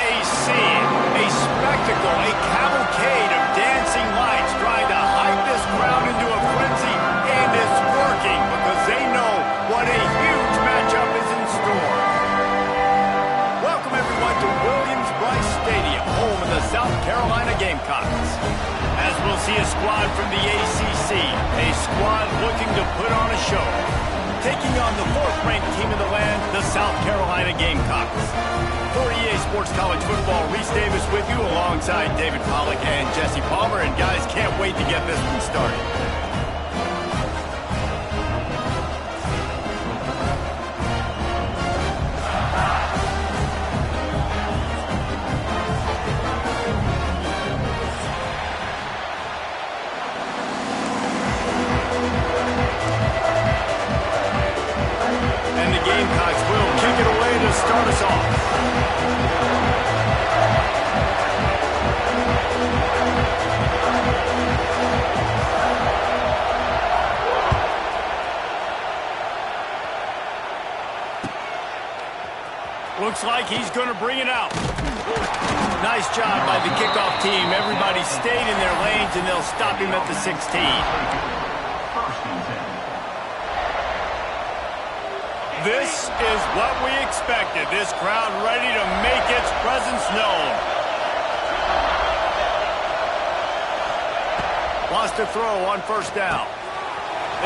a scene, a spectacle, a cavalcade of dancing lights trying to hype this crowd into a frenzy, and it's working because they know what a huge matchup is in store. Welcome everyone to Williams-Brice Stadium, home of the South Carolina Gamecocks. As we'll see a squad from the ACC, a squad looking to put on a show. Taking on the fourth-ranked team in the land, the South Carolina Gamecocks. For EA Sports College Football, Reese Davis with you alongside David Pollack and Jesse Palmer. And guys, can't wait to get this one started. Gamecocks will kick it away to start us off. Looks like he's going to bring it out. Nice job by the kickoff team. Everybody stayed in their lanes, and they'll stop him at the 16. This is what we expected. This crowd ready to make its presence known. Lost a throw on first down.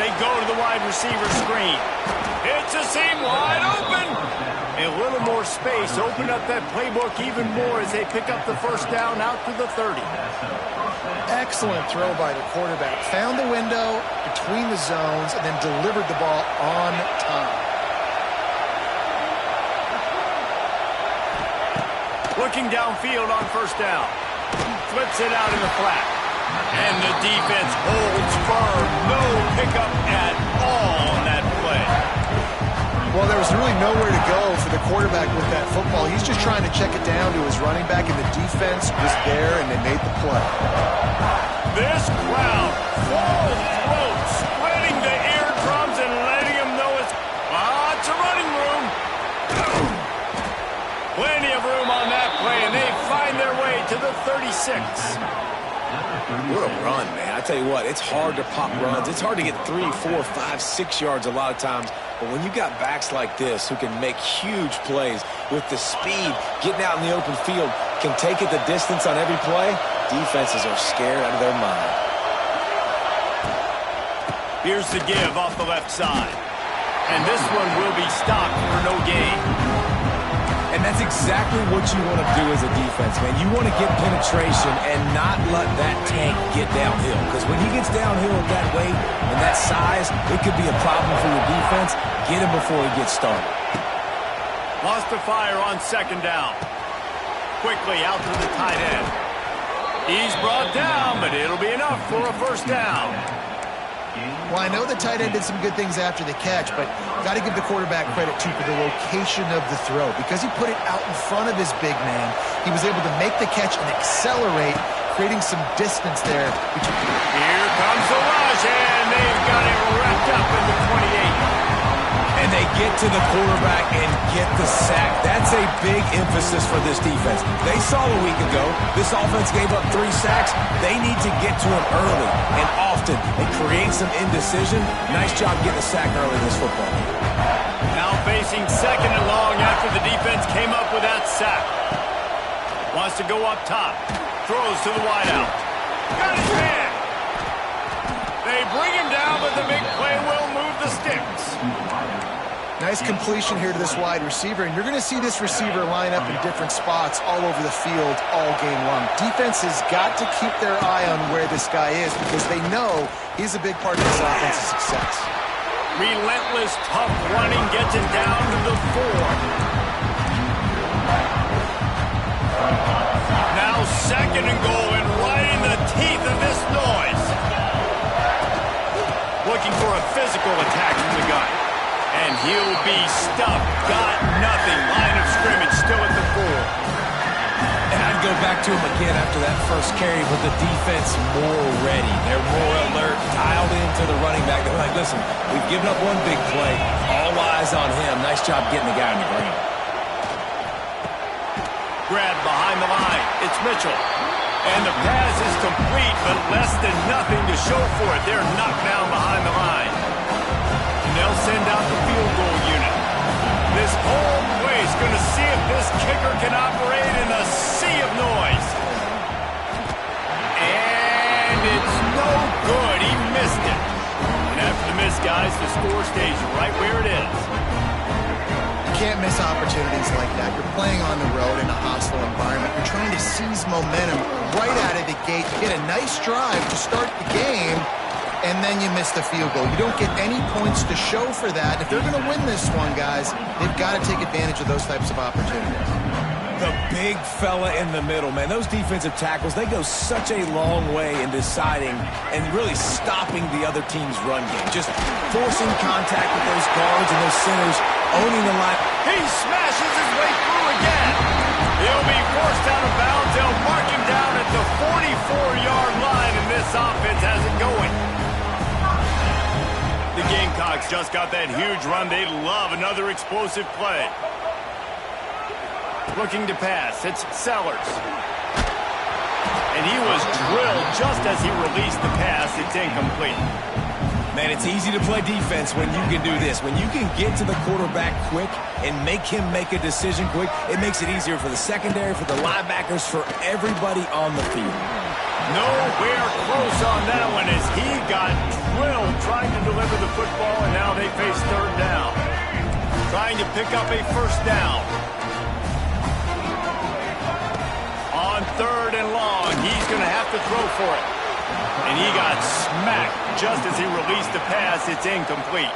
They go to the wide receiver screen. It's a seam wide open. A little more space. Open up that playbook even more as they pick up the first down out to the 30. Excellent throw by the quarterback. Found the window between the zones and then delivered the ball on time. Looking downfield on first down. Flips it out in the flat. And the defense holds firm. No pickup at all on that play. Well, there was really nowhere to go for the quarterback with that football. He's just trying to check it down to his running back, and the defense was there, and they made the play. This crowd, full throat, spreading the eardrums and letting them know it's lots of running room. Plenty of room on that play, and they find their way to the 36. What a run, man. I tell you what, it's hard to pop runs. It's hard to get 3, 4, 5, 6 yards a lot of times. But when you got backs like this who can make huge plays with the speed, getting out in the open field, can take it the distance on every play, defenses are scared out of their mind. Here's the give off the left side. And this one will be stopped for no gain. And that's exactly what you want to do as a defense, man. You want to get penetration and not let that tank get downhill. Because when he gets downhill at that weight and that size, it could be a problem for your defense. Get him before he gets started. Lost the fire on second down. Quickly out to the tight end. He's brought down, but it'll be enough for a first down. Well, I know the tight end did some good things after the catch, but got to give the quarterback credit, too, for the location of the throw. Because he put it out in front of his big man, he was able to make the catch and accelerate, creating some distance there. Here comes the rush, and they've got it wrapped up in the 28. And they get to the quarterback and get the sack. That's a big emphasis for this defense. They saw a week ago, this offense gave up 3 sacks. They need to get to him early and often and create some indecision. Nice job getting a sack early this football game. Now facing second and long after the defense came up with that sack. Wants to go up top. Throws to the wideout. Got his man. They bring him down, but the big play will move the sticks. Nice completion here to this wide receiver, and you're going to see this receiver line up in different spots all over the field all game long. Defense has got to keep their eye on where this guy is because they know he's a big part of this offense's success. Relentless, tough running gets it down to the 4. Now second and goal, and right in the teeth of this noise. Looking for a physical attack from the gun. And he'll be stuffed. Got nothing. Line of scrimmage still at the 4. And I'd go back to him again after that first carry, but the defense more ready. They're more alert, dialed into the running back. They're like, listen, we've given up one big play. All eyes on him. Nice job getting the guy on the ground. grab behind the line. It's Mitchell. And the pass is complete, but less than nothing to show for it. They're knocked down behind the line. And they'll send out the field goal unit. This whole place going to see if this kicker can operate in a sea of noise. And it's no good. He missed it. And after the miss, guys, the score stays right where it is. Can't miss opportunities like that. You're playing on the road in a hostile environment. You're trying to seize momentum right out of the gate. You get a nice drive to start the game, and then you miss the field goal. You don't get any points to show for that. If they're going to win this one, guys, they've got to take advantage of those types of opportunities. The big fella in the middle, man. Those defensive tackles, they go such a long way in deciding and really stopping the other team's run game. Just forcing contact with those guards and those centers, owning the line. He smashes his way through again. He'll be forced out of bounds. They'll mark him down at the 44-yard line, and this offense has it going. The Gamecocks just got that huge run. They love another explosive play. Looking to pass. It's Sellers. And he was drilled just as he released the pass. It's incomplete. Man, it's easy to play defense when you can do this. When you can get to the quarterback quick and make him make a decision quick, it makes it easier for the secondary, for the linebackers, for everybody on the field. Nowhere close on that one as he got drilled trying to deliver the football, and now they face third down. Trying to pick up a first down. On third and long, he's going to have to throw for it. And he got smacked just as he released the pass. It's incomplete.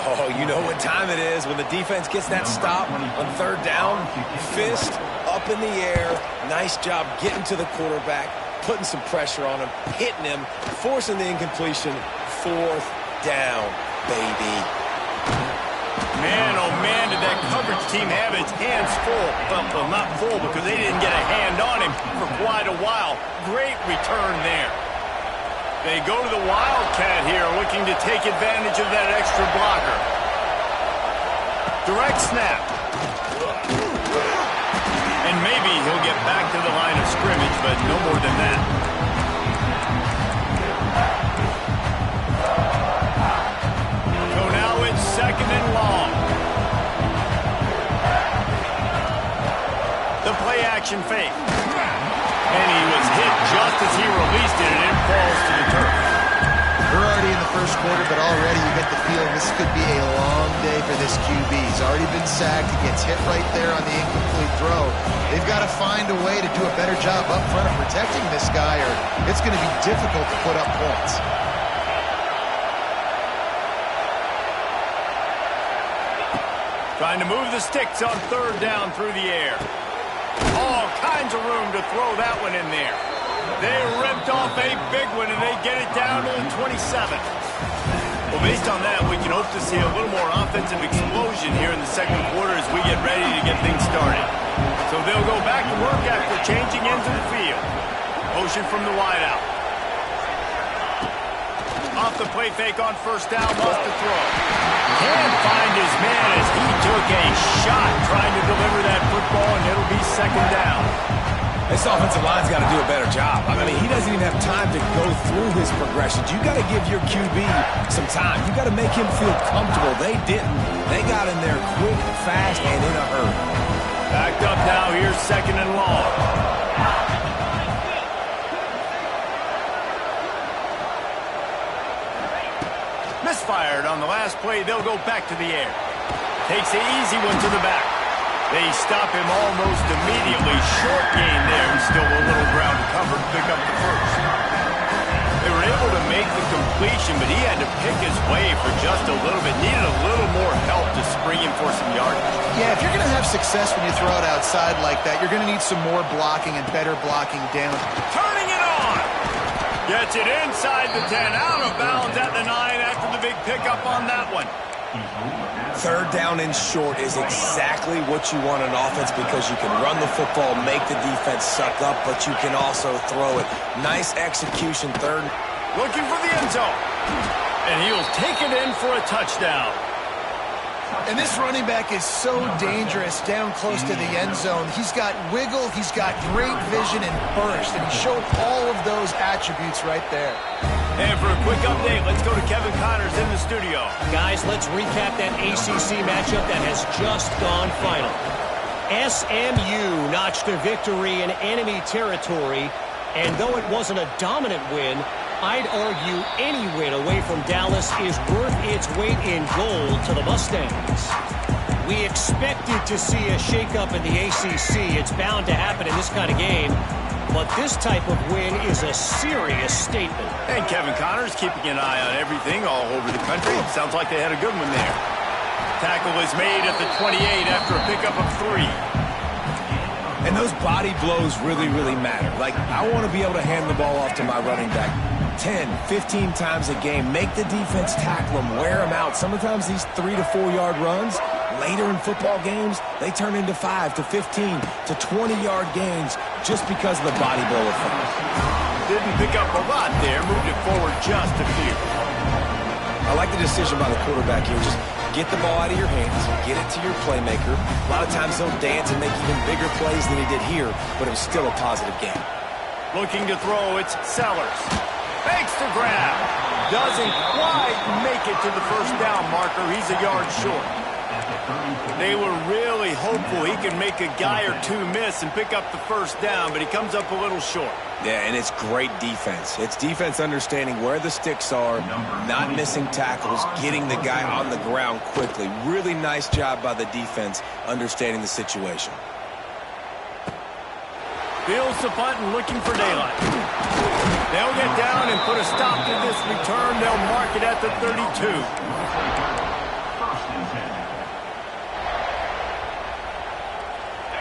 Oh, you know what time it is when the defense gets that stop on third down. Fist up in the air. Nice job getting to the quarterback, putting some pressure on him, hitting him, forcing the incompletion. Fourth down, baby. Man, oh man, did that coverage team have its hands full. Well, not full because they didn't get a hand on him for quite a while. Great return there. They go to the Wildcat here, looking to take advantage of that extra blocker. Direct snap. And maybe he'll get back to the line of scrimmage, but no more than that. So now it's second and long. The play action fake. And he was hit just as he released it, and it falls to the turf. We're already in the first quarter, but already you get the feeling this could be a long day for this QB. He's already been sacked. He gets hit right there on the incomplete throw. They've got to find a way to do a better job up front of protecting this guy, or it's going to be difficult to put up points. Trying to move the sticks on third down through the air. All kinds of room to throw that one in there. They ripped off a big one, and they get it down to the 27. Well, based on that, we can hope to see a little more offensive explosion here in the second quarter as we get ready to get things started. So they'll go back to work after changing into the field. Motion from the wideout. Off the play fake on first down, lost the throw. Can't find his man as he took a shot trying to deliver that football, and it'll be second down. This offensive line's got to do a better job. I mean, he doesn't even have time to go through his progressions. You got to give your QB some time. You got to make him feel comfortable. They didn't. They got in there quick, fast, and in a hurry. Backed up now. Here's second and long. Misfired on the last play. They'll go back to the air. Takes the easy one to the back. They stop him almost immediately. Short gain there, and still a little ground to cover to pick up the first. They were able to make the completion, but he had to pick his way for just a little bit. Needed a little more help to spring him for some yardage. Yeah, if you're going to have success when you throw it outside like that, you're going to need some more blocking and better blocking down. Turning it on. Gets it inside the 10, out of bounds at the 9 after the big pickup on that one. Third down and short is exactly what you want in offense because you can run the football, make the defense suck up, but you can also throw it. Nice execution, third. Looking for the end zone. And he'll take it in for a touchdown. And this running back is so dangerous down close to the end zone. He's got wiggle, he's got great vision and burst, and he showed all of those attributes right there. And for a quick update, let's go to Kevin Connors in the studio. Guys, let's recap that ACC matchup that has just gone final. SMU notched a victory in enemy territory, and though it wasn't a dominant win, I'd argue any win away from Dallas is worth its weight in gold to the Mustangs. We expected to see a shakeup in the ACC. It's bound to happen in this kind of game. But this type of win is a serious statement. And Kevin Connors keeping an eye on everything all over the country. Sounds like they had a good one there. Tackle is made at the 28 after a pickup of 3. And those body blows really, really matter. Like, I want to be able to hand the ball off to my running back 10, 15 times a game. Make the defense tackle them, wear them out. Sometimes these 3 to 4 yard runs, later in football games, they turn into 5 to 15 to 20 yard gains just because of the body blow effect. Didn't pick up a lot there, moved it forward just a few. I like the decision by the quarterback here. Just get the ball out of your hands, get it to your playmaker. A lot of times he'll dance and make even bigger plays than he did here, but it was still a positive game. Looking to throw, it's Sellers. Fakes the grab. Doesn't quite make it to the first down marker. He's a yard short. They were really hopeful he could make a guy or two miss and pick up the first down, but he comes up a little short. Yeah, and it's great defense. It's defense understanding where the sticks are, not missing tackles, getting the guy on the ground quickly. Really nice job by the defense understanding the situation. Fields the punt and looking for daylight. They'll get down and put a stop to this return. They'll mark it at the 32.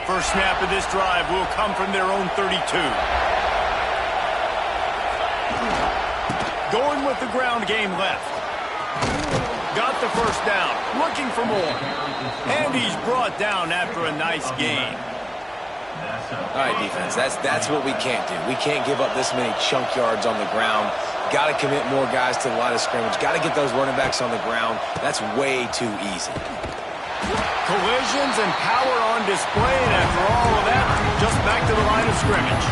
First snap of this drive will come from their own 32. Going with the ground game left. Got the first down. Looking for more. And he's brought down after a nice gain. All right, defense, that's what we can't do. We can't give up this many chunk yards on the ground. Got to commit more guys to the line of scrimmage. Got to get those running backs on the ground. That's way too easy. Collisions and power on display, and after all of that, just back to the line of scrimmage.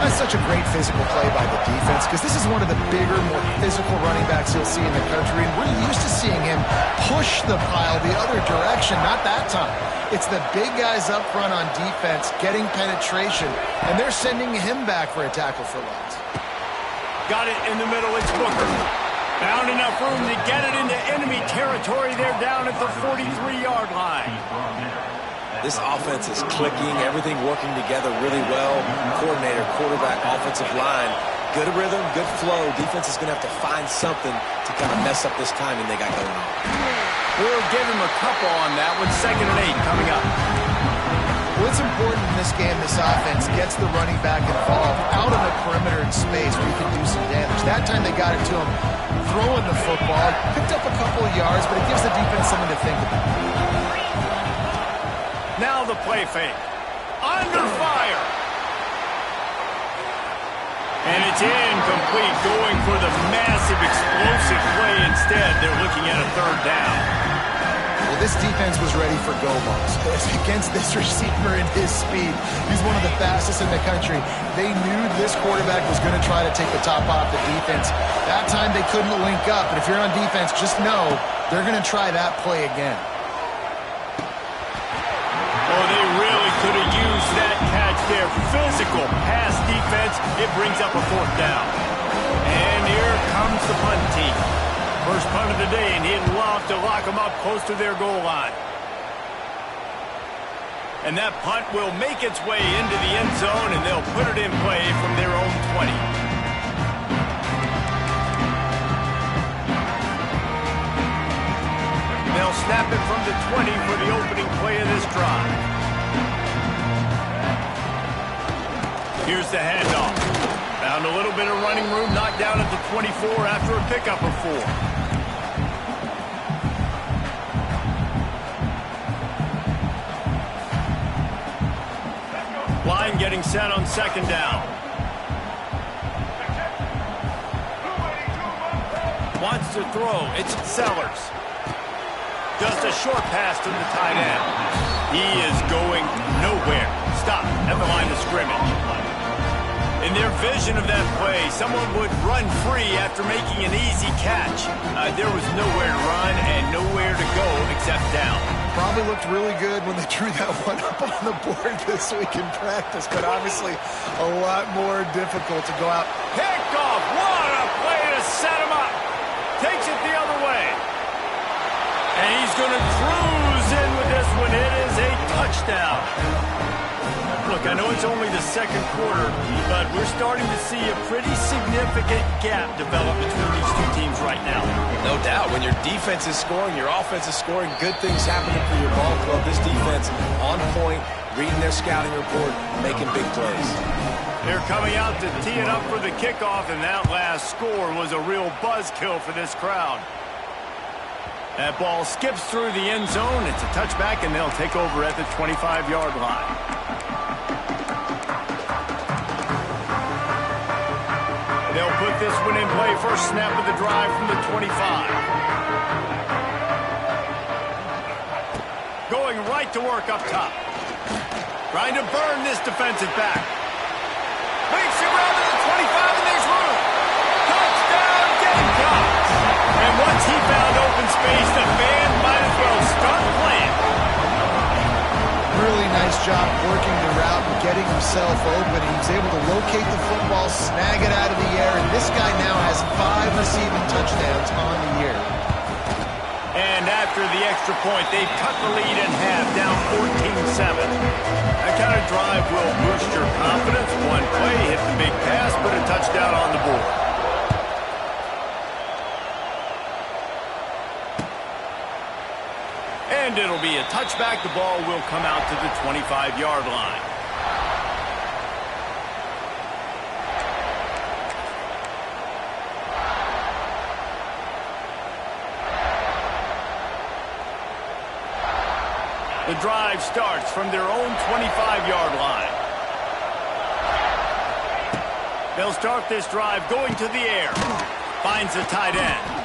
That's such a great physical play by the defense because this is one of the bigger, more physical running backs you'll see in the country, and we're used to seeing him push the pile the other direction, not that time. It's the big guys up front on defense getting penetration, and they're sending him back for a tackle for loss. Got it in the middle, it's Booker. Found enough room to get it into enemy territory. They're down at the 43-yard line. This offense is clicking, everything working together really well. Coordinator, quarterback, offensive line. Good rhythm, good flow. Defense is going to have to find something to kind of mess up this timing they got going on. We'll give him a couple on that one. 2nd and 8 coming up. What's important in this game, this offense gets the running back involved out on the perimeter in space where he can do some damage. That time they got it to him throwing the football. Picked up a couple of yards, but it gives the defense something to think about. Now the play fake. Under fire. And it's incomplete, going for the massive explosive play instead. They're looking at a 3rd down. Well, this defense was ready for go balls. Against this receiver and his speed, he's one of the fastest in the country. They knew this quarterback was going to try to take the top off the defense. That time they couldn't link up, but if you're on defense, just know they're going to try that play again. Oh, they really could have used that catch there. Physical pass defense. It brings up a 4th down. And here comes the punt team. First punt of the day, and he'd love to lock them up close to their goal line. And that punt will make its way into the end zone, and they'll put it in play from their own 20. They'll snap it from the 20 for the opening play of this drive. Here's the handoff. Found a little bit of running room, knocked down at the 24 after a pickup of 4. Line getting set on 2nd down. Wants to throw. It's Sellers. Just a short pass to the tight end. He is going nowhere. Stop at the line of scrimmage. In their vision of that play, someone would run free after making an easy catch. There was nowhere to run and nowhere to go except down. Probably looked really good when they drew that one up on the board this week in practice, but obviously a lot more difficult to go out. Picked off. What a play to set him up. Takes it the other way. And he's going to cruise in with this one. It is a touchdown. Look, I know it's only the second quarter, but we're starting to see a pretty significant gap develop between these two teams right now. No doubt. When your defense is scoring, your offense is scoring, good things happening for your ball club. This defense on point, reading their scouting report, making big plays. They're coming out to tee it up for the kickoff, and that last score was a real buzzkill for this crowd. That ball skips through the end zone. It's a touchback, and they'll take over at the 25-yard line. They'll put this one in play. First snap of the drive from the 25. Going right to work up top. Trying to burn this defensive back. Makes it around to the 25, and there's room. Touchdown, Gamecocks! And once he found open space, the band might as well start playing. Really nice job working the route and getting himself open. He was able to locate the football, snag it out of the air, and this guy now has 5 receiving touchdowns on the year. And after the extra point, they've cut the lead in half, down 14-7. That kind of drive will boost your confidence. One play, hit the big pass, put a touchdown on the board. And it'll be a touchback. The ball will come out to the 25-yard line. The drive starts from their own 25-yard line. They'll start this drive going to the air. Finds the tight end.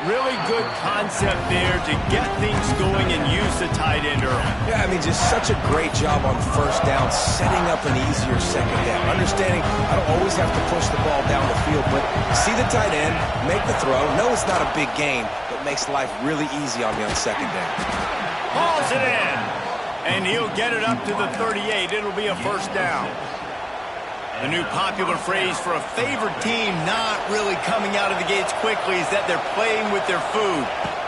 Really good concept there to get things going and use the tight end early. Yeah, I mean, just such a great job on first down, setting up an easier second down. Understanding I don't always have to push the ball down the field, but see the tight end, make the throw. No, it's not a big gain, but makes life really easy on me on second down. Hauls it in, and he'll get it up to the 38. It'll be a first down. The new popular phrase for a favored team not really coming out of the gates quickly is that they're playing with their food.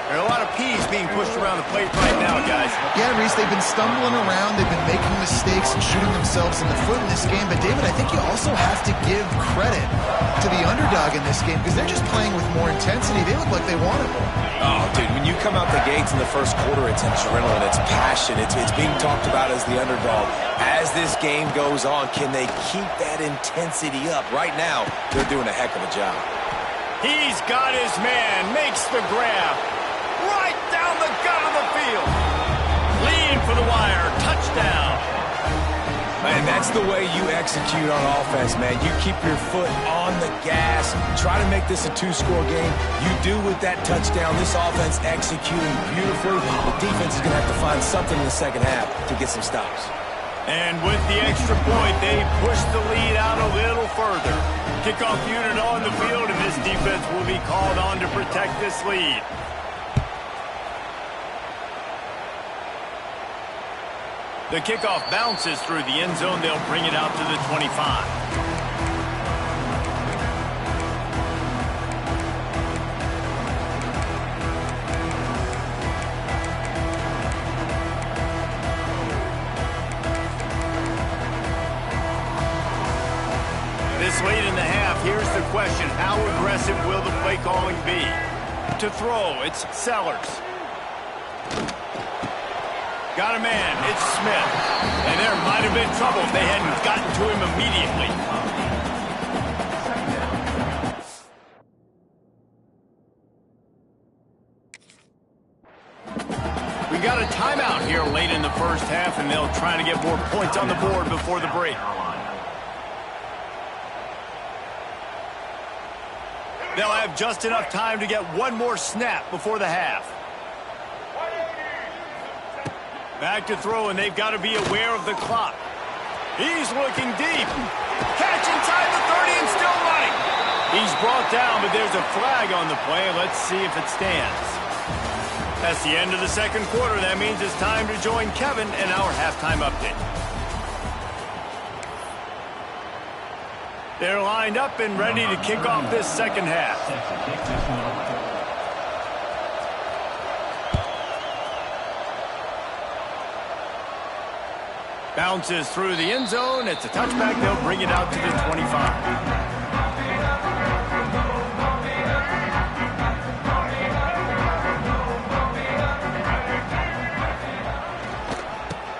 There are a lot of peas being pushed around the plate right now, guys. Yeah, Reese, they've been stumbling around. They've been making mistakes and shooting themselves in the foot in this game. But, David, I think you also have to give credit to the underdog in this game because they're just playing with more intensity. They look like they want it more. Oh, dude, when you come out the gates in the first quarter, it's adrenaline, it's passion, it's being talked about as the underdog. As this game goes on, can they keep that intensity up? Right now, they're doing a heck of a job. He's got his man, makes the grab. Right down the gut of the field. Lead for the wire, touchdown. Man, that's the way you execute on offense, man. You keep your foot on the gas. Try to make this a 2-score game. You do with that touchdown. This offense executing beautifully. The defense is going to have to find something in the second half to get some stops. And with the extra point, they push the lead out a little further. Kickoff unit on the field, and this defense will be called on to protect this lead. The kickoff bounces through the end zone. They'll bring it out to the 25. This late in the half, here's the question. How aggressive will the play calling be? To throw, it's Sellers. Got a man, it's Smith. And there might have been trouble if they hadn't gotten to him immediately. We got a timeout here late in the first half, and they'll try to get more points on the board before the break. They'll have just enough time to get one more snap before the half. Back to throw, and they've got to be aware of the clock. He's looking deep. Catch inside the 30 and still running. He's brought down, but there's a flag on the play. Let's see if it stands. That's the end of the second quarter. That means it's time to join Kevin in our halftime update. They're lined up and ready to kick off this second half. Bounces through the end zone. It's a touchback. They'll bring it out to the 25.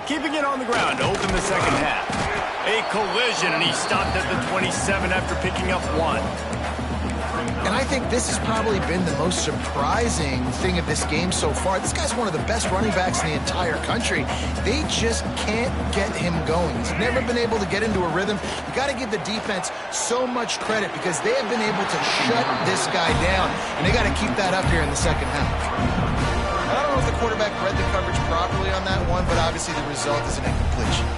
Keeping it on the ground to open the second half. A collision, and he stopped at the 27 after picking up 1. And I think this has probably been the most surprising thing of this game so far. This guy's one of the best running backs in the entire country. They just can't get him going. He's never been able to get into a rhythm. You got to give the defense so much credit because they have been able to shut this guy down, and they got to keep that up here in the second half. I don't know if the quarterback read the coverage properly on that one, but obviously the result is an incompletion.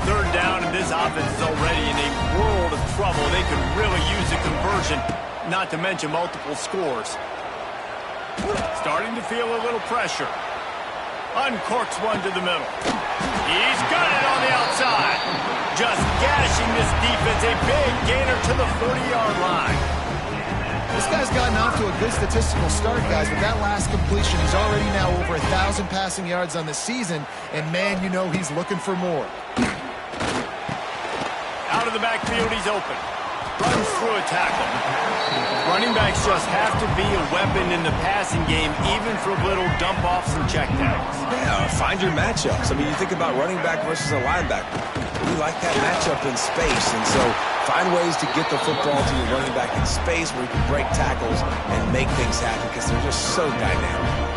Third down, and this offense is already in a world of trouble. They could really use a conversion, not to mention multiple scores. Starting to feel a little pressure. Uncorks one to the middle. He's got it on the outside. Just gashing this defense. A big gainer to the 40-yard line. This guy's gotten off to a good statistical start, guys. With that last completion, he's already now over 1,000 passing yards on the season. And, man, you know he's looking for more. Out of the backfield, he's open. Runs through a tackle. Running backs just have to be a weapon in the passing game, even for little dump-offs and checkdowns. Yeah, find your matchups. I mean, you think about running back versus a linebacker. We like that matchup in space, and so find ways to get the football to your running back in space where you can break tackles and make things happen because they're just so dynamic.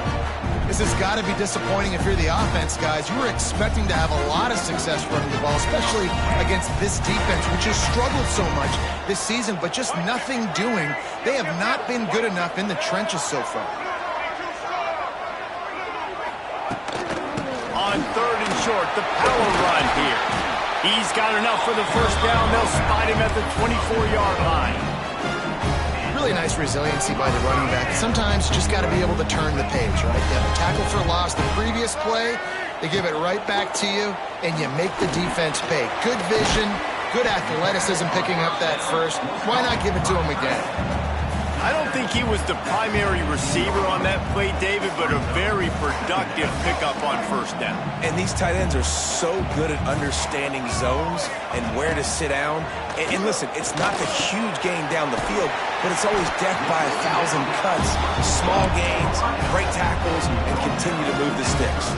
This has got to be disappointing if you're the offense, guys. You were expecting to have a lot of success running the ball, especially against this defense, which has struggled so much this season, but just nothing doing. They have not been good enough in the trenches so far. On third and short, the power run here. He's got enough for the first down. They'll spot him at the 24-yard line. Really nice resiliency by the running back. Sometimes you just got to be able to turn the page, right? You have a tackle for loss the previous play, they give it right back to you, and you make the defense pay. Good vision, good athleticism picking up that first. Why not give it to him again? I don't think he was the primary receiver on that play, David, but a very productive pickup on first down. And these tight ends are so good at understanding zones and where to sit down. And listen, it's not the huge gain down the field, but it's always death by 1,000 cuts, small gains, break tackles, and continue to move the sticks.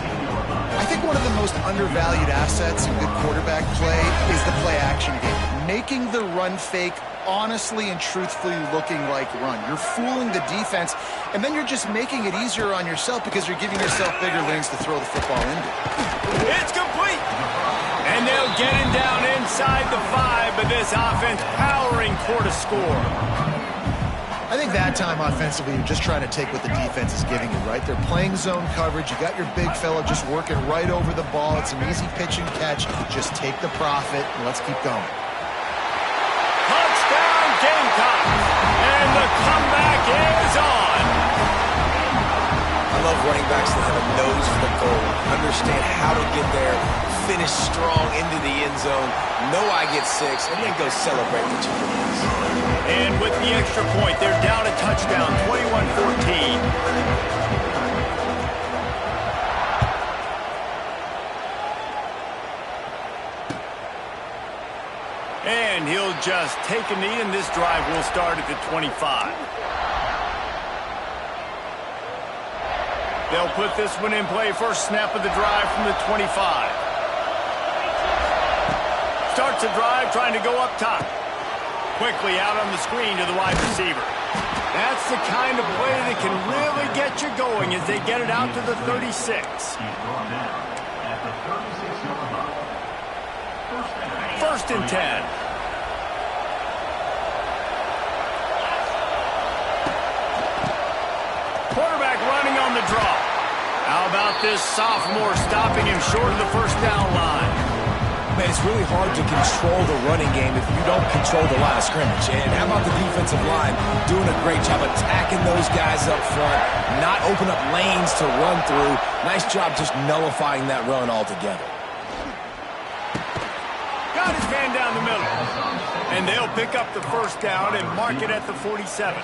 I think one of the most undervalued assets in good quarterback play is the play-action game. Making the run fake honestly and truthfully looking like run. You're fooling the defense, and then you're just making it easier on yourself because you're giving yourself bigger lanes to throw the football into. It's complete! And they'll get him down inside the 5, but this offense powering toward a score. I think that time offensively, you're just trying to take what the defense is giving you, right? They're playing zone coverage. You got your big fella just working right over the ball. It's an easy pitch and catch. Just take the profit, and let's keep going. Touchdown, Gamecocks! And the comeback is on! I love running backs that have a nose for the goal, understand how to get there, finish strong into the end zone, know I get 6, and then go celebrate the chicken wings. And with the extra point, they're down a touchdown, 21-14. And he'll just take a knee, and this drive will start at the 25. They'll put this one in play. First snap of the drive from the 25. Starts the drive trying to go up top. Quickly out on the screen to the wide receiver. That's the kind of play that can really get you going as they get it out to the 36. First and 10. Quarterback running on the draw. How about this sophomore stopping him short of the first down line? Man, it's really hard to control the running game if you don't control the line of scrimmage. And how about the defensive line doing a great job attacking those guys up front, not open up lanes to run through. Nice job just nullifying that run altogether. Got his man down the middle. And they'll pick up the first down and mark it at the 47.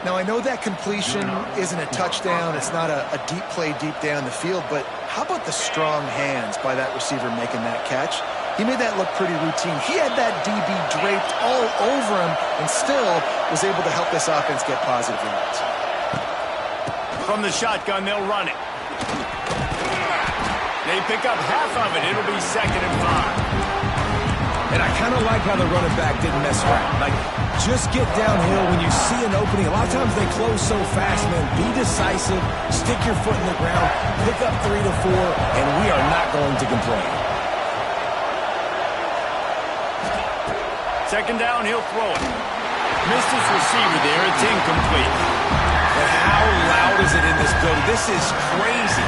Now, I know that completion isn't a touchdown. It's not a deep play deep down the field, but how about the strong hands by that receiver making that catch? He made that look pretty routine. He had that DB draped all over him and still was able to help this offense get positive yards. From the shotgun, they'll run it. They pick up half of it. It'll be 2nd and 5. And I kind of like how the running back didn't mess around. Like, just get downhill when you see an opening. A lot of times they close so fast, man. Be decisive, stick your foot in the ground, pick up 3 to 4, and we are not going to complain. 2nd down, he'll throw it. Missed his receiver there. It's incomplete. But how loud is it in this building? This is crazy.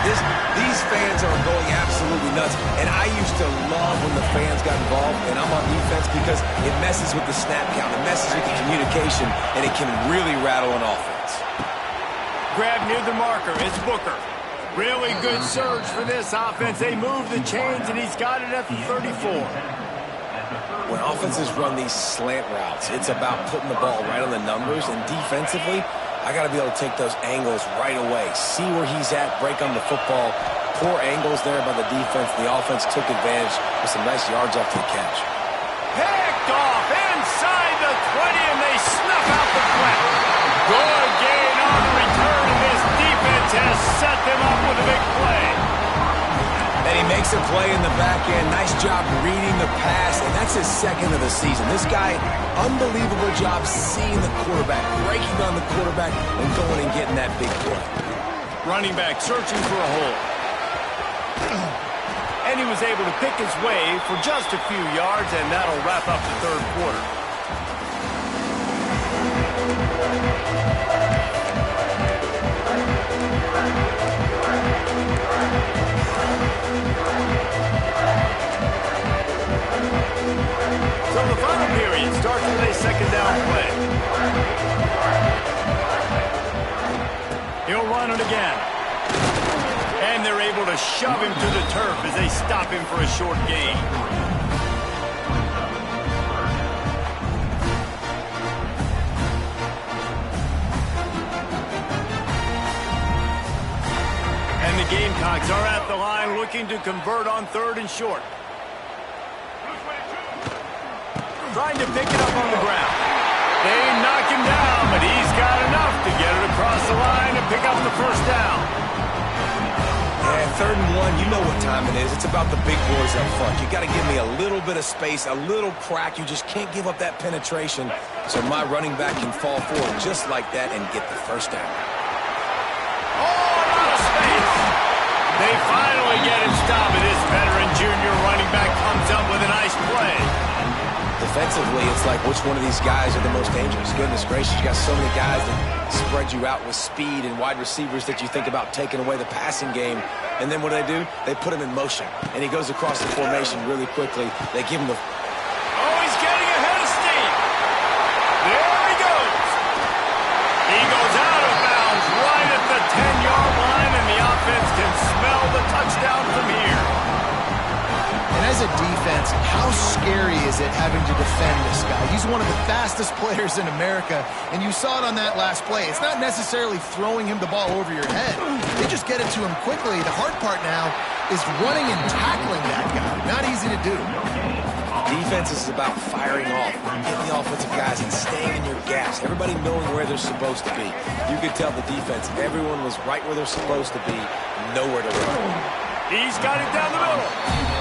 These fans are going absolutely nuts. And I used to love when the fans got involved, and I'm on defense because it messes with the snap count. It messes with the communication, and it can really rattle an offense. Grab near the marker. It's Booker. Really good surge for this offense. They move the chains, and he's got it at the 34. When offenses run these slant routes, it's about putting the ball right on the numbers, and defensively, I got to be able to take those angles right away. See where he's at, break on the football. Poor angles there by the defense. The offense took advantage with some nice yards after the catch. Picked off inside the 20, and they snuff out the threat. Good gain on the return, and this defense has set them up with a big play. And he makes a play in the back end. Nice job reading the pass, and that's his 2nd of the season. This guy, unbelievable job seeing the quarterback, breaking on the quarterback, and going and getting that big play. Running back searching for a hole. And he was able to pick his way for just a few yards, and that'll wrap up the 3rd quarter. So the final period starts with a 2nd down play. He'll run it again. And they're able to shove him to the turf as they stop him for a short gain. And the Gamecocks are at the line looking to convert on 3rd and short. Trying to pick it up on the ground. They knock him down, but he's got enough to get it across the line and pick up the first down. Yeah, 3rd and 1, you know what time it is. It's about the big boys up front. You got to give me a little bit of space, a little crack. You just can't give up that penetration so my running back can fall forward just like that and get the first down. Oh, a lot of space. They finally get him stopped, and this veteran junior running back comes up with a nice play. Defensively, it's like which one of these guys are the most dangerous. Goodness gracious, you got so many guys that spread you out with speed and wide receivers that you think about taking away the passing game. And then what do? They put him in motion, and he goes across the formation really quickly. They give him the... Oh, he's getting ahead of steam. There he goes. He goes out of bounds right at the 10-yard line, and the offense can smell the touchdown from here. And as a defense, how scary is it having to defend this guy? He's one of the fastest players in America, and you saw it on that last play. It's not necessarily throwing him the ball over your head. They just get it to him quickly. The hard part now is running and tackling that guy. Not easy to do. Defense is about firing off, getting the offensive guys and staying in your gaps. Everybody knowing where they're supposed to be. You could tell the defense, everyone was right where they're supposed to be, nowhere to run. He's got it down the middle.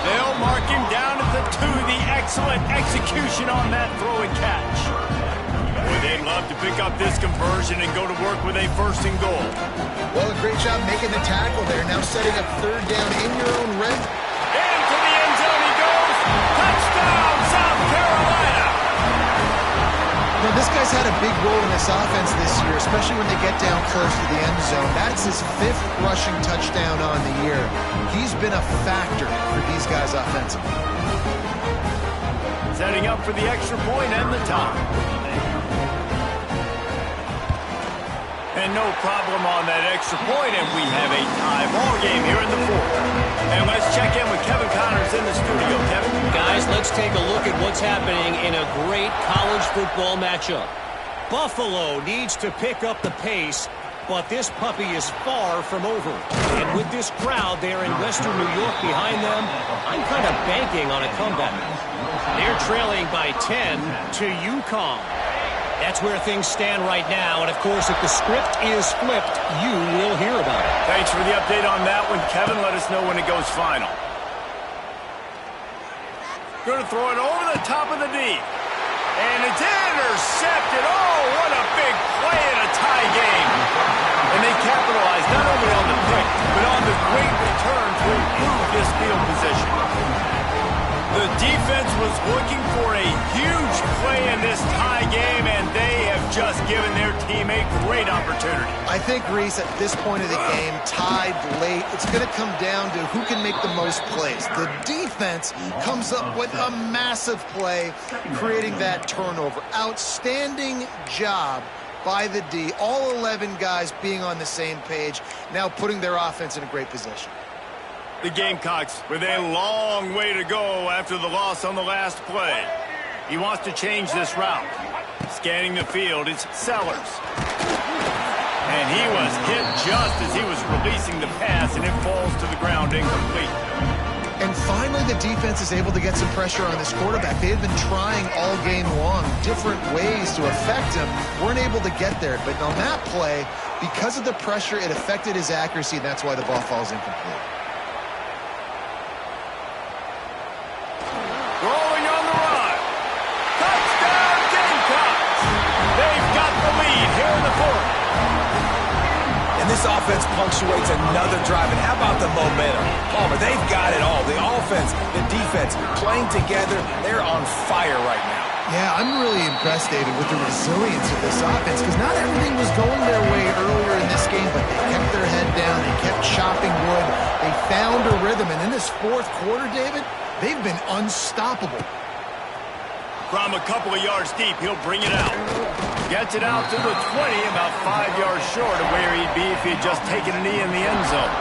They'll mark him down at the 2. The excellent execution on that throw and catch. Boy, they'd love to pick up this conversion and go to work with a 1st and goal. Well, a great job making the tackle there. Now setting up 3rd down in your own red. Into the end zone he goes. Touchdown, South Carolina. Now, this guy's had a big role in this offense this year, especially when they get down close to the end zone. That's his 5th rushing touchdown on the year. He's been a factor for these guys offensively. Setting up for the extra point and the tie. And no problem on that extra point, and we have a tie ball game here in the 4th. And let's check in with Kevin Connors in the studio. Kevin? Guys, let's take a look at what's happening in a great college football matchup. Buffalo needs to pick up the pace, but this puppy is far from over. And with this crowd there in Western New York behind them, I'm kind of banking on a comeback. They're trailing by 10 to UConn. That's where things stand right now, and of course, if the script is flipped, you will hear about it. Thanks for the update on that one, Kevin. Let us know when it goes final. Going to throw it over the top of the D. And it's intercepted. Oh, what a big play in a tie game. And they capitalized not only on the pick, but on the great return to improve this field position. The defense was looking for a huge play in this tie game, and they have just given their team a great opportunity. I think, Reese, at this point of the game, tied late, it's going to come down to who can make the most plays. The defense comes up with a massive play, creating that turnover. Outstanding job by the D. All 11 guys being on the same page, now putting their offense in a great position. The Gamecocks with a long way to go after the loss on the last play. He wants to change this route. Scanning the field, it's Sellers. And he was hit just as he was releasing the pass, and it falls to the ground incomplete. And finally, the defense is able to get some pressure on this quarterback. They had been trying all game long different ways to affect him. Weren't able to get there. But on that play, because of the pressure, it affected his accuracy, and that's why the ball falls incomplete. Rolling on the run. Touchdown, Gamecocks! They've got the lead here in the 4th. And this offense punctuates another drive. And how about the momentum? Palmer, they've got it all. The offense, the defense, playing together. They're on fire right now. Yeah, I'm really impressed, David, with the resilience of this offense, because not everything was going their way earlier in this game, but they kept their head down. They kept chopping wood. They found a rhythm. And in this 4th quarter, David, they've been unstoppable. From a couple of yards deep, he'll bring it out. Gets it out to the 20, about 5 yards short of where he'd be if he had just taken a knee in the end zone.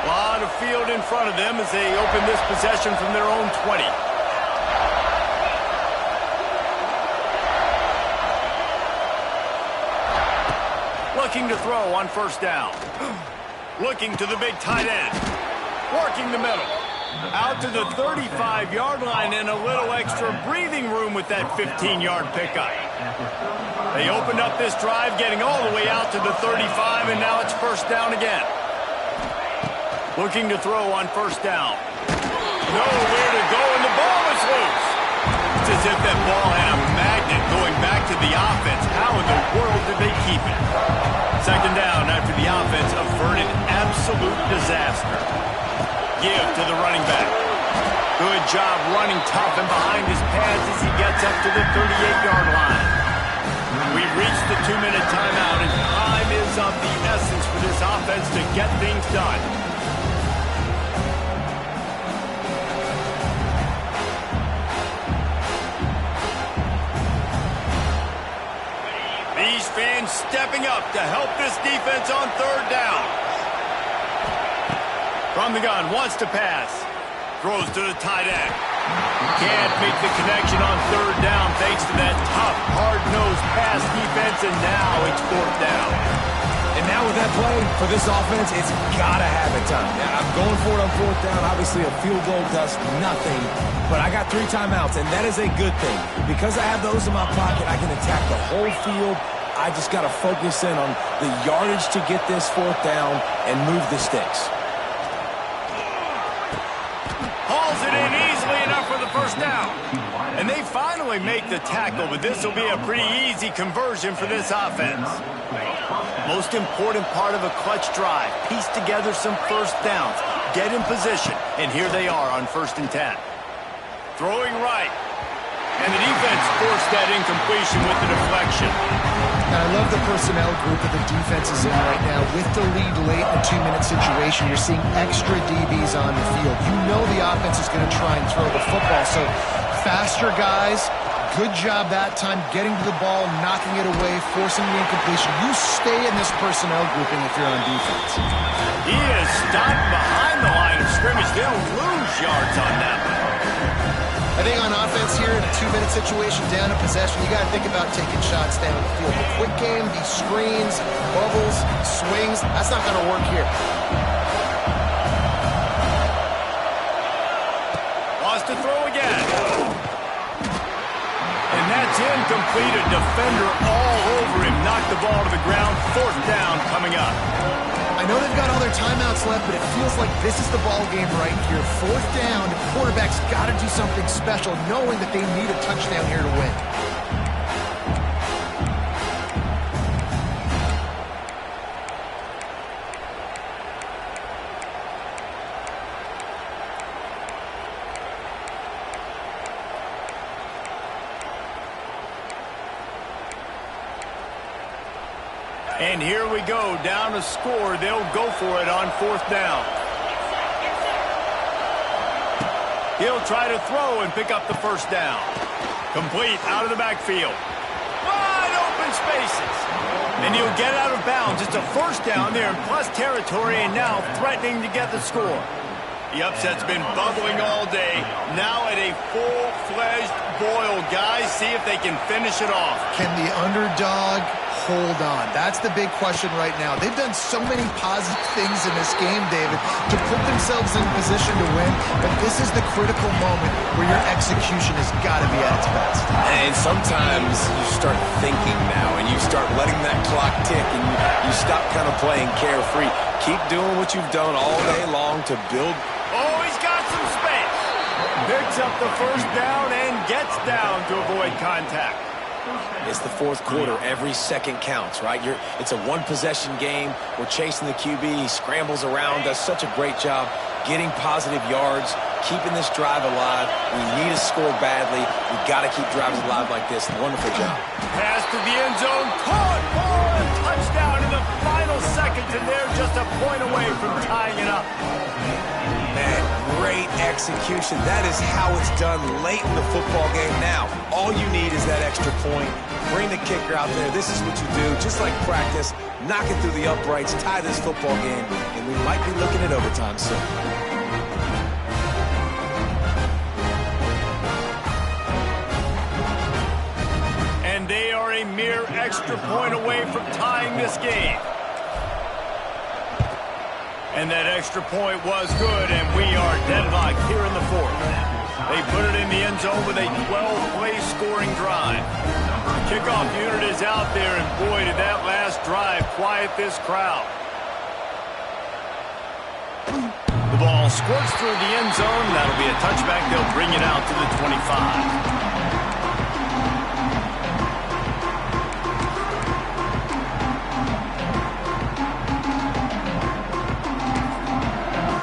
A lot of field in front of them as they open this possession from their own 20. Looking to throw on 1st down. Looking to the big tight end. Working the middle. Out to the 35-yard line and a little extra breathing room with that 15-yard pickup. They opened up this drive, getting all the way out to the 35, and now it's 1st down again. Looking to throw on 1st down. Nowhere to go, and the ball is loose. It's as if that ball had a magnet going back to the offense. How in the world did they keep it? 2nd down after the offense averted absolute disaster. Give to the running back. Good job running tough and behind his pads as he gets up to the 38-yard line. We've reached the 2-minute timeout, and time is of the essence for this offense to get things done. These fans stepping up to help this defense on 3rd down. From the gun, wants to pass. Throws to the tight end. Can't make the connection on 3rd down thanks to that tough, hard-nosed pass defense, and now it's 4th down. And now with that play, for this offense, it's got to have it time. Yeah, I'm going for it on 4th down. Obviously, a field goal does nothing, but I got 3 timeouts, and that is a good thing. Because I have those in my pocket, I can attack the whole field. I just got to focus in on the yardage to get this 4th down and move the sticks. Hauls it in easily enough for the 1st down. And they finally make the tackle, but this will be a pretty easy conversion for this offense. Most important part of a clutch drive. Piece together some 1st downs. get in position. And here they are on 1st and 10. Throwing right. And the defense forced that incompletion with the deflection. Now, I love the personnel group that the defense is in right now. With the lead late in a 2-minute situation, you're seeing extra DBs on the field. You know the offense is going to try and throw the football. So faster guys, good job that time getting to the ball, knocking it away, forcing the incompletion. You stay in this personnel grouping if you're on defense. He is stopped behind the line of scrimmage. They'll lose yards on that. I think on offense here in a 2-minute situation, down a possession, you got to think about taking shots down the field. The quick game, these screens, bubbles, swings, that's not going to work here. Wants to throw again. And that's incomplete. A defender all over him. Knocked the ball to the ground. 4th down coming up. I know they've got all their timeouts left, but it feels like this is the ball game right here. 4th down, the quarterback's got to do something special, knowing that they need a touchdown here to win. And here we go, down to score. They'll go for it on 4th down. He'll try to throw and pick up the 1st down. Complete out of the backfield. Wide open spaces. And he'll get out of bounds. It's a 1st down there in plus territory and now threatening to get the score. The upset's been bubbling all day. Now at a full-fledged boil. Guys, see if they can finish it off. Can the underdog hold on? That's the big question right now. They've done so many positive things in this game, David, to put themselves in position to win, but this is the critical moment where your execution has got to be at its best. And sometimes you start thinking now, and you start letting that clock tick, and you stop kind of playing carefree. Keep doing what you've done all day long to build. Oh, he's got some space. Picks up the 1st down and gets down to avoid contact. It's the 4th quarter. Every second counts, right? It's a 1-possession game. We're chasing the QB. He scrambles around, does such a great job getting positive yards, keeping this drive alive. We need to score badly. We've got to keep drives alive like this. Wonderful job. Pass to the end zone. Caught for a touchdown in the final seconds, and they're just a point away from tying it up. Man, great execution. That is how it's done late in the football game. Now, all you need is that extra point. Bring the kicker out there. This is what you do. Just like practice, knock it through the uprights, tie this football game, and we might be looking at overtime soon. And they are a mere extra point away from tying this game. And that extra point was good, and we are deadlocked here in the 4th. They put it in the end zone with a 12-play scoring drive. The kickoff unit is out there, and boy, did that last drive quiet this crowd. The ball squirts through the end zone. That'll be a touchback. They'll bring it out to the 25.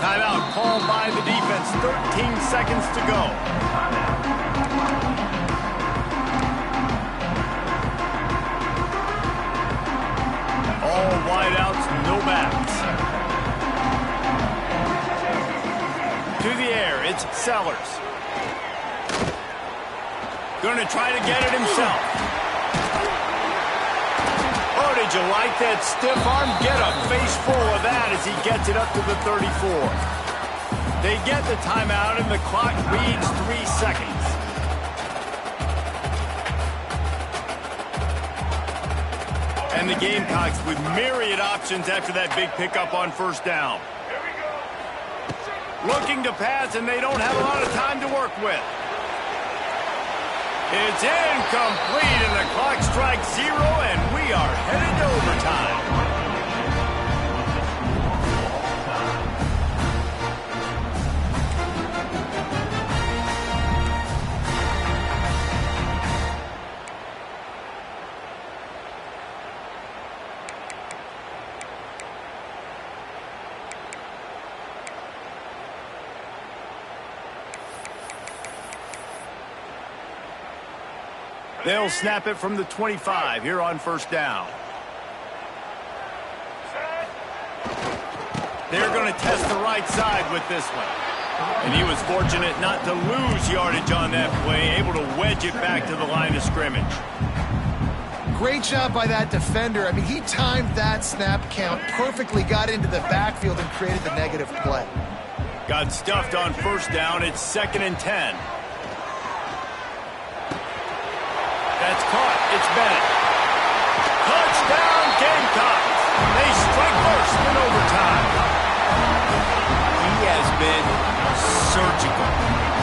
Timeout called by the defense. 13 seconds to go. All wideouts, no backs. To the air, it's Sellers. Going to try to get it himself. Oh, did you like that stiff arm? Get a face full of that as he gets it up to the 34. They get the timeout, and the clock reads 3 seconds. And the Gamecocks with myriad options after that big pickup on 1st down. Looking to pass, and they don't have a lot of time to work with. It's incomplete, and the clock strikes 0, and we are headed to overtime. They'll snap it from the 25 here on first down. They're going to test the right side with this one. And he was fortunate not to lose yardage on that play, able to wedge it back to the line of scrimmage. Great job by that defender. I mean, he timed that snap count perfectly, got into the backfield and created the negative play. Got stuffed on first down. It's 2nd and 10. That's caught. It's Bennett. Touchdown, Gamecocks. They strike first in overtime. He has been surgical,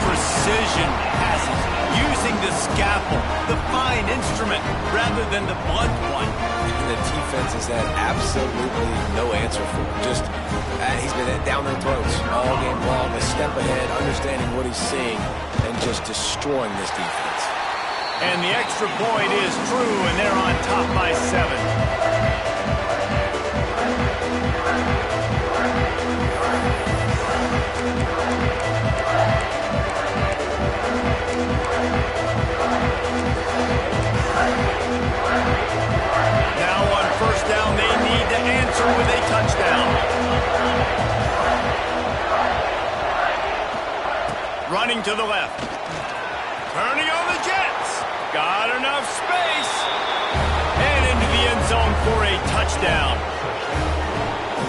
precision passes, using the scalpel, the fine instrument, rather than the blunt one. And the defense has had absolutely no answer for him. Just, he's been down their throats all game long, a step ahead, understanding what he's seeing, and just destroying this defense. And the extra point is true, and they're on top by 7. Now on first down, they need to answer with a touchdown. Running to the left. Turning on the Jets. Got enough space. And into the end zone for a touchdown.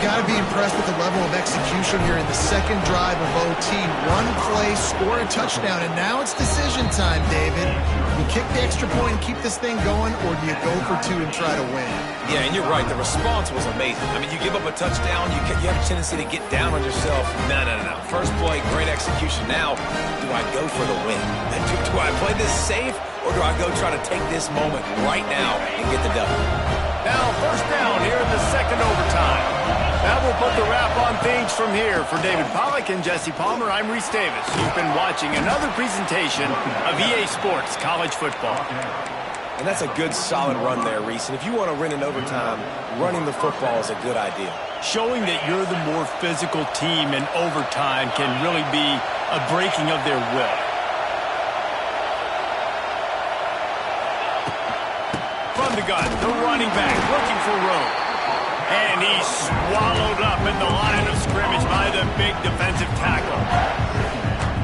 Got to be impressed with the level of execution here in the second drive of OT. One play, score a touchdown, and now it's decision time, David. You kick the extra point and keep this thing going, or do you go for 2 and try to win? Yeah, and you're right. The response was amazing. I mean, you give up a touchdown, you have a tendency to get down on yourself. No. First play, great execution. Now, do I go for the win? Do I play this safe, or do I go try to take this moment right now and get the W? Now first down here in the second overtime. That will put the wrap on things from here. For David Pollack and Jesse Palmer, I'm Reese Davis. You've been watching another presentation of EA Sports College Football. And that's a good, solid run there, Reese. And if you want to win in overtime, running the football is a good idea. Showing that you're the more physical team in overtime can really be a breaking of their will. From the gun, the running back looking for room. And he's swallowed up in the line of scrimmage by the big defensive tackle.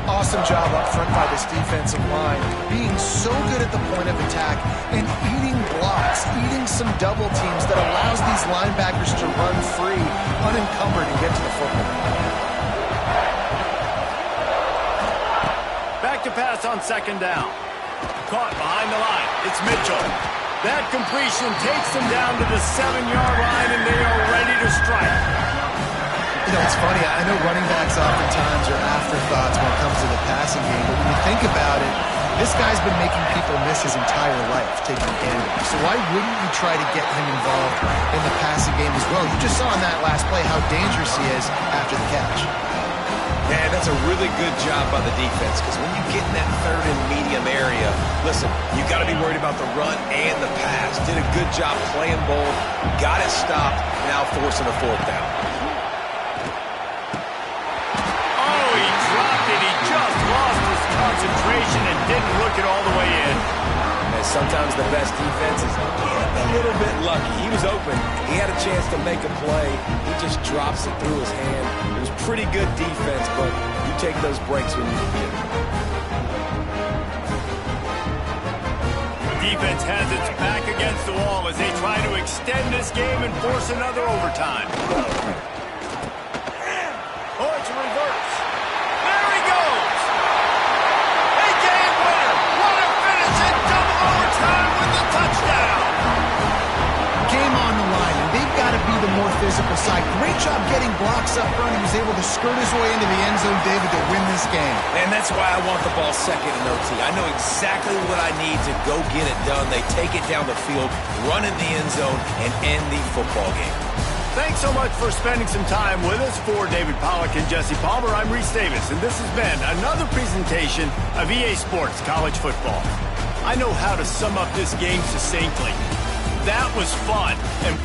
Awesome job up front by this defensive line, being so good at the point of attack and eating blocks, eating some double teams that allows these linebackers to run free, unencumbered, and get to the football. Back to pass on second down. Caught behind the line. It's Mitchell. That completion takes them down to the 7-yard line, and they are ready to strike. You know, it's funny. I know running backs oftentimes are afterthoughts when it comes to the passing game, but when you think about it, this guy's been making people miss his entire life taking handoffs. So why wouldn't you try to get him involved in the passing game as well? You just saw in that last play how dangerous he is after the catch. Man, that's a really good job by the defense, because when you get in that third and medium area, listen, you got to be worried about the run and the pass. Did a good job playing both, got it stopped, now forcing a fourth down. Oh, he dropped it. He just lost his concentration and didn't look it all the way in. And sometimes the best defense is a little bit lucky. He was open. He had a chance to make a play. He just drops it through his hand. It was pretty good defense, but you take those breaks when you can get them. Defense has its back against the wall as they try to extend this game and force another overtime. Oh, it's a reverse. There he goes. A game winner. What a finish in double overtime with the touchdown. Game on the line, and they've got to be the more physical side. Great job getting blocks up front. He was able to skirt his way into the end zone, David, to win this game. And that's why I want the ball second in OT. I know exactly what I need to go get it done. They take it down the field, run in the end zone, and end the football game. Thanks so much for spending some time with us. For David Pollack and Jesse Palmer, I'm Reese Davis, and this has been another presentation of EA Sports College Football. I know how to sum up this game succinctly. That was fun. And